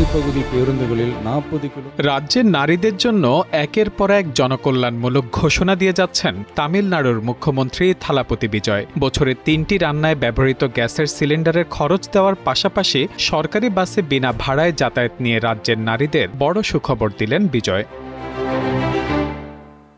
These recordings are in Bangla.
மலைப்பகுதி பேருந்துகளில் 40 கிலோ। রাজ্যের নারীদের জন্য একের পর এক জনকল্যাণমূলক ঘোষণা দিয়ে যাচ্ছেন তামিলনাড়ুর মুখ্যমন্ত্রী থালাপতি বিজয়। বছরে 3টি রান্নায় ব্যবহৃত গ্যাসের সিলিন্ডারের খরচ দেওয়ার পাশাপাশি সরকারি বাসে বিনা ভাড়ায় যাতায়াত নিয়ে রাজ্যের নারীদের বড় সুখবর দিলেন বিজয়।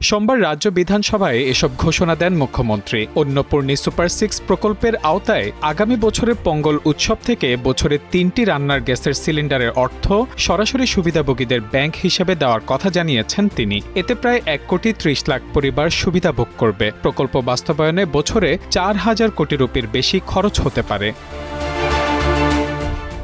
সোমবার রাজ্য বিধানসভায় এসব ঘোষণা দেন মুখ্যমন্ত্রী। অন্নপূর্ণী সুপার 6 প্রকল্পের আওতায় আগামী বছরের পোঙ্গল উৎসব থেকে বছরে 3টি রান্নার গ্যাসের সিলিন্ডারের অর্থ সরাসরি সুবিধাভোগীদের ব্যাংক হিসেবে দেওয়ার কথা জানিয়েছেন তিনি। এতে প্রায় 1,30,00,000 পরিবার সুবিধা ভোগ করবে। প্রকল্প বাস্তবায়নে বছরে 4,000 কোটি রুপির বেশি খরচ হতে পারে।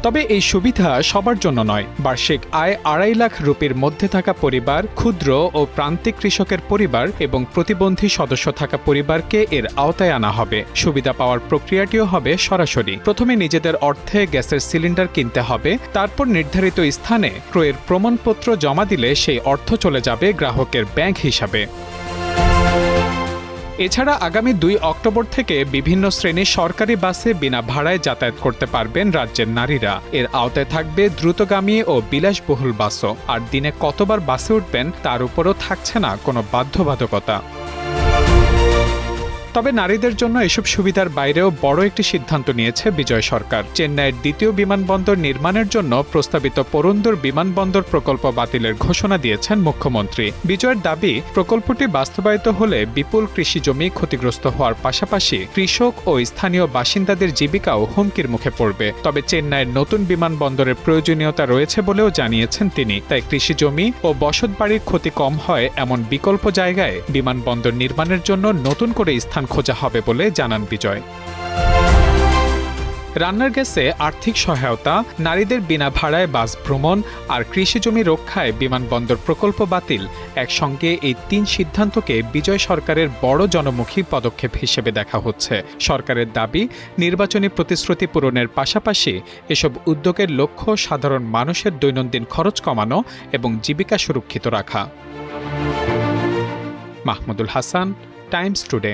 তবে এই সুবিধা সবার জন্য নয়। বার্ষিক আয় 2.5 লাখ রুপির মধ্যে থাকা পরিবার, ক্ষুদ্র ও প্রান্তিক কৃষকের পরিবার এবং প্রতিবন্ধী সদস্য থাকা পরিবারকে এর আওতায় আনা হবে। সুবিধা পাওয়ার প্রক্রিয়াটিও হবে সরাসরি। প্রথমে নিজেদের অর্থে গ্যাসের সিলিন্ডার কিনতে হবে, তারপর নির্ধারিত স্থানে ক্রয়ের প্রমাণপত্র জমা দিলে সেই অর্থ চলে যাবে গ্রাহকের ব্যাংক হিসাবে। এছাড়া আগামী 2 অক্টোবর থেকে বিভিন্ন শ্রেণীর সরকারি বাসে বিনা ভাড়ায় যাতায়াত করতে পারবেন রাজ্যের নারীরা। এর আওতায় থাকবে দ্রুতগামী ও বিলাসবহুল বাসও। আর দিনে কতবার বাসে উঠবেন তার উপরও থাকছে না কোনো বাধ্যবাধকতা। তবে নারীদের জন্য এসব সুবিধার বাইরেও বড় একটি সিদ্ধান্ত নিয়েছে বিজয় সরকার। চেন্নাইয়ের দ্বিতীয় বিমানবন্দর নির্মাণের জন্য প্রস্তাবিত পরন্দর বিমানবন্দর প্রকল্প বাতিলের ঘোষণা দিয়েছেন মুখ্যমন্ত্রী। বিজয়ের দাবি, প্রকল্পটি বাস্তবায়িত হলে বিপুল কৃষি জমি ক্ষতিগ্রস্ত হওয়ার পাশাপাশি কৃষক ও স্থানীয় বাসিন্দাদের জীবিকাও হুমকির মুখে পড়বে। তবে চেন্নাইয়ের নতুন বিমানবন্দরের প্রয়োজনীয়তা রয়েছে বলেও জানিয়েছেন তিনি। তাই কৃষি জমি ও বসতবাড়ির ক্ষতি কম হয় এমন বিকল্প জায়গায় বিমানবন্দর নির্মাণের জন্য নতুন করে স্থান খোঁজা হবে বলে জানান বিজয়। রান্নার গ্যাসে আর্থিক সহায়তা, নারীদের বিনা ভাড়ায় বাস ভ্রমণ আর কৃষি জমি রক্ষায় বিমানবন্দর প্রকল্প বাতিল, একসঙ্গে এই 3 সিদ্ধান্তকে বিজয় সরকারের বড় জনমুখী পদক্ষেপ হিসেবে দেখা হচ্ছে। সরকারের দাবি, নির্বাচনী প্রতিশ্রুতি পূরণের পাশাপাশি এসব উদ্যোগের লক্ষ্য সাধারণ মানুষের দৈনন্দিন খরচ কমানো এবং জীবিকা সুরক্ষিত রাখা। Mahmudul Hasan, Times today.